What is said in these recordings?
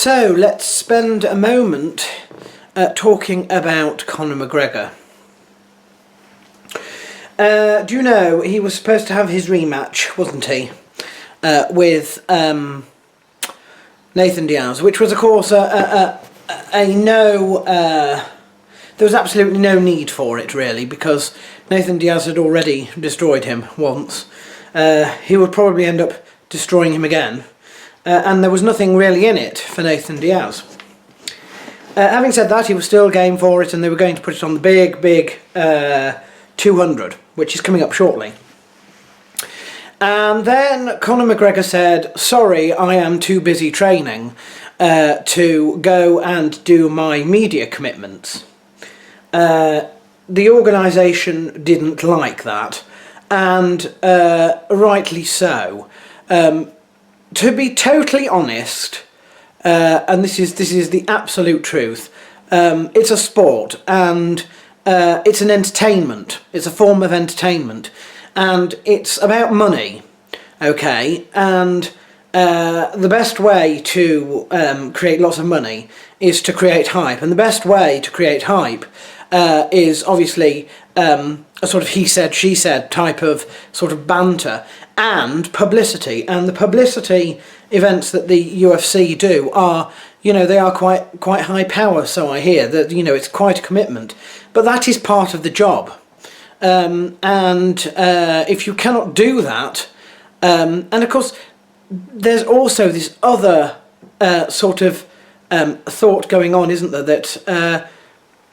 So let's spend a moment talking about Conor McGregor. Do you know he was supposed to have his rematch, wasn't he, with Nathan Diaz, which was of course a no. There was absolutely no need for it really, because Nathan Diaz had already destroyed him once. He would probably end up destroying him again. And there was nothing really in it for Nathan Diaz. Having said that, he was still game for it, and they were going to put it on the big 200, which is coming up shortly. And then Conor McGregor said, sorry, I am too busy training to go and do my media commitments. The organisation didn't like that, and rightly so. To be totally honest, and this is the absolute truth, it's a sport, and it's an entertainment. It's a form of entertainment, and it's about money, okay? And the best way to create lots of money is to create hype, and the best way to create hype is obviously a sort of he said, she said type of sort of banter and publicity. And the publicity events that the UFC do are, you know, they are quite high power, so I hear. That, you know, it's quite a commitment. But that is part of the job. If you cannot do that, and of course there's also this other sort of thought going on, isn't there, that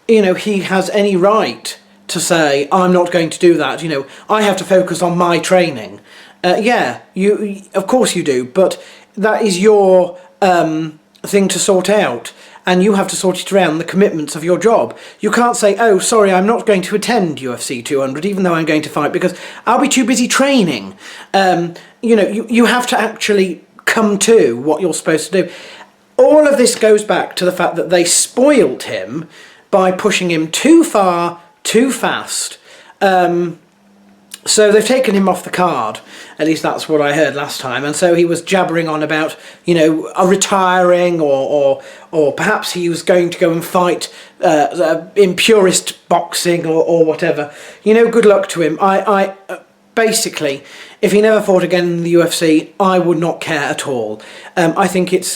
you know, he has any right to say, I'm not going to do that, you know, I have to focus on my training. Yeah, you of course you do, but that is your thing to sort out, and you have to sort it around the commitments of your job. You can't say, oh, sorry, I'm not going to attend UFC 200, even though I'm going to fight, because I'll be too busy training. You know, you have to actually come to what you're supposed to do. All of this goes back to the fact that they spoilt him by pushing him too far, too fast. So they've taken him off the card, at least that's what I heard last time, and so he was jabbering on about, you know, retiring, or perhaps he was going to go and fight in purist boxing or whatever. You know, good luck to him. I basically, if he never fought again in the UFC, I would not care at all. I think there's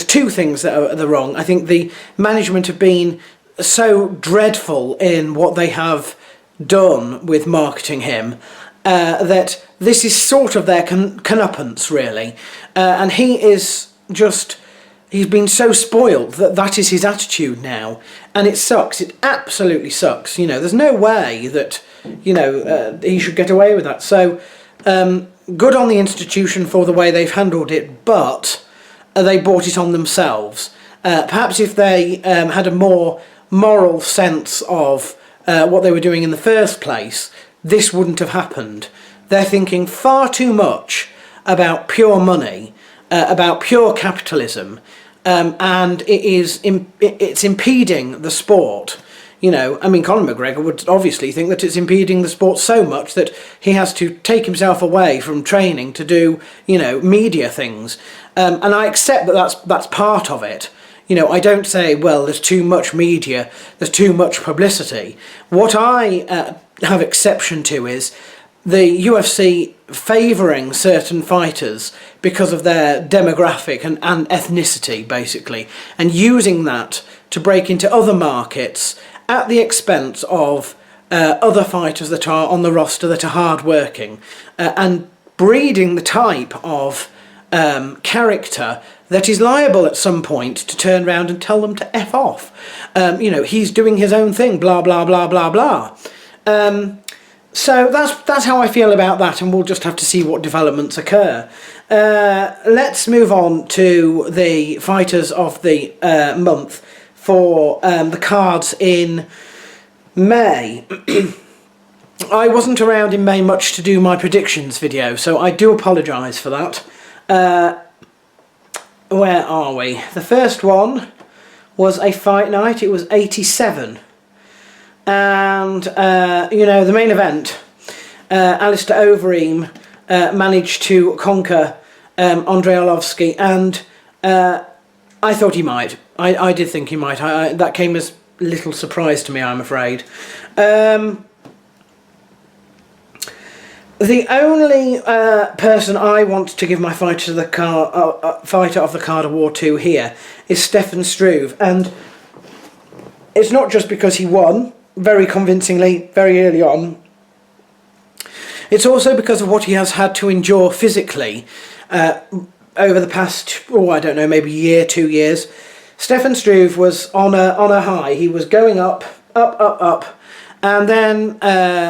two things that are wrong. I think the management have been so dreadful in what they have done with marketing him that this is sort of their comeuppance, really. And he's been so spoiled that is his attitude now. And it sucks. It absolutely sucks. You know, there's no way that, you know, he should get away with that. So, good on the institution for the way they've handled it, but they brought it on themselves. Perhaps if they had a more moral sense of what they were doing in the first place, this wouldn't have happened. They're thinking far too much about pure money, about pure capitalism, and it's impeding the sport. You know, I mean, Conor McGregor would obviously think that it's impeding the sport so much that he has to take himself away from training to do, you know, media things. And I accept that that's part of it. You know, I don't say, well, there's too much media, there's too much publicity. What I have exception to is the UFC favouring certain fighters because of their demographic and ethnicity, basically, and using that to break into other markets at the expense of other fighters that are on the roster that are hard-working, and breeding the type of character that is liable at some point to turn around and tell them to F off. You know, he's doing his own thing, blah, blah, blah, blah, blah. So that's how I feel about that, and we'll just have to see what developments occur. Let's move on to the fighters of the month for the cards in May. I wasn't around in May much to do my predictions video, so I do apologise for that. Where are we? The first one was a fight night. It was 87. And, you know, the main event, Alistair Overeem managed to conquer Andrei Arlovsky, and I thought he might. I did think he might. That came as little surprise to me, I'm afraid. The only person I want to give my fighter of the card award to here is Stefan Struve, and it's not just because he won very convincingly very early on. It's also because of what he has had to endure physically over the past, I don't know, maybe year, 2 years. Stefan Struve was on a high. He was going up, and then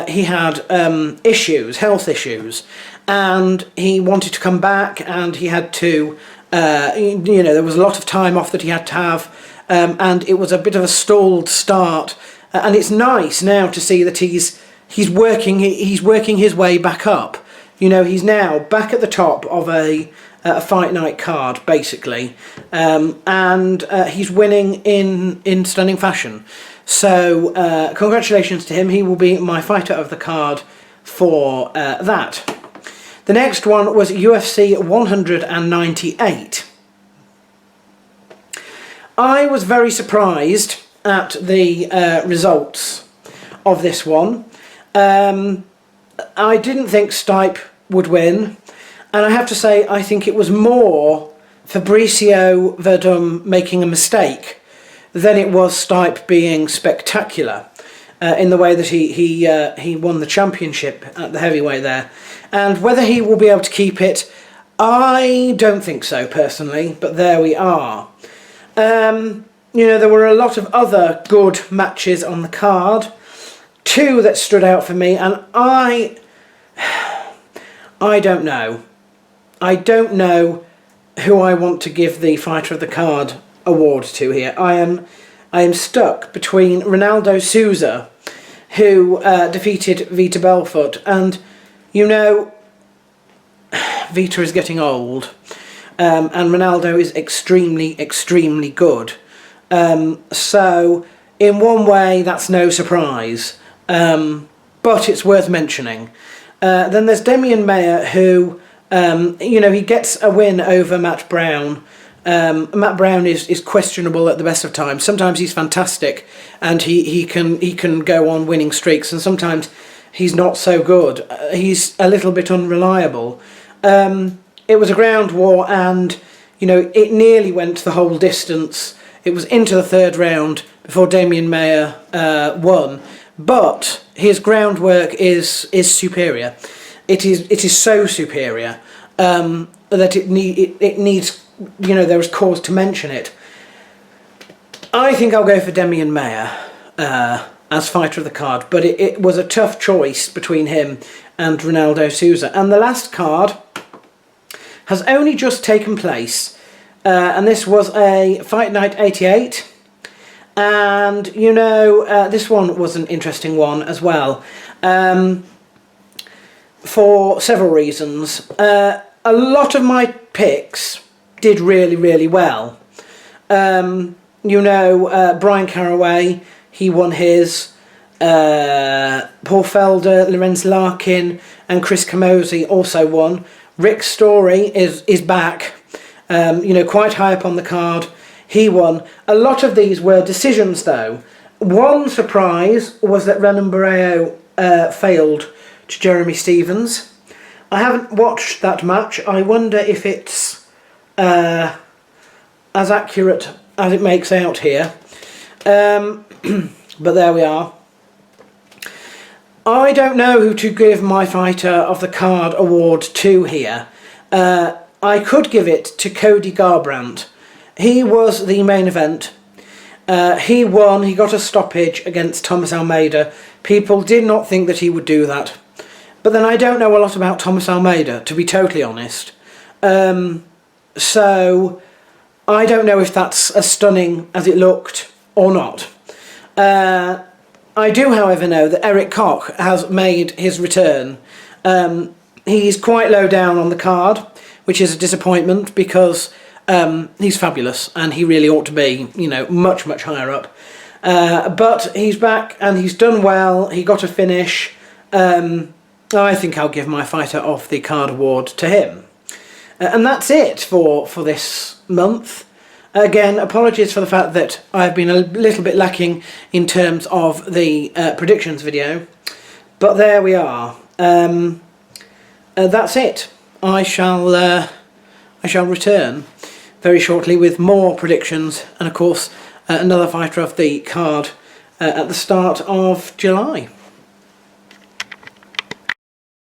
he had health issues, and he wanted to come back, and he had to, there was a lot of time off that he had to have, and it was a bit of a stalled start. And it's nice now to see that he's working his way back up. He's now back at the top of a fight night card, basically, and he's winning in stunning fashion. So congratulations to him. He will be my fighter of the card for that. The next one was UFC 198. I was very surprised at the results of this one. I didn't think Stipe would win, and I have to say I think it was more Fabricio Verdum making a mistake than it was Stipe being spectacular in the way that he won the championship at the heavyweight there. And whether he will be able to keep it, I don't think so personally, but there we are. There were a lot of other good matches on the card. Two that stood out for me, and I don't know. I don't know who I want to give the fighter of the card award to here. I am stuck between Ronaldo Souza, who defeated Vita Belfort, and Vita is getting old, and Ronaldo is extremely, extremely good. So in one way that's no surprise, but it's worth mentioning. Then there's Damian Maia, who he gets a win over Matt Brown. Matt Brown is questionable at the best of times. Sometimes he's fantastic and he can go on winning streaks, and sometimes he's not so good. He's a little bit unreliable. It was a ground war, and it nearly went the whole distance. It was into the third round before Damian Maia won, but his groundwork is superior. It is so superior that it needs, there is cause to mention it. I think I'll go for Damian Maia as fighter of the card, but it was a tough choice between him and Ronaldo Souza. And the last card has only just taken place, and this was a Fight Night 88, and this one was an interesting one as well, for several reasons. A lot of my picks did really, really well. Brian Caraway, he won his. Paul Felder, Lorenz Larkin and Chris Camozzi also won. Rick Story is back, quite high up on the card. He won. A lot of these were decisions though. One surprise was that Renan Barrero failed to Jeremy Stevens. I haven't watched that match. I wonder if it's as accurate as it makes out here. But there we are. I don't know who to give my fighter of the card award to here. I could give it to Cody Garbrandt. He was the main event. He won. He got a stoppage against Thomas Almeida. People did not think that he would do that. But then I don't know a lot about Thomas Almeida, to be totally honest. So I don't know if that's as stunning as it looked or not. I do, however, know that Eric Koch has made his return. He's quite low down on the card, which is a disappointment because he's fabulous and he really ought to be, much, much higher up. But he's back and he's done well. He got a finish. I think I'll give my fighter of the card award to him. And that's it for this month. Again, apologies for the fact that I've been a little bit lacking in terms of the predictions video, but there we are. That's it. I shall return very shortly with more predictions, and of course another fighter of the card at the start of July.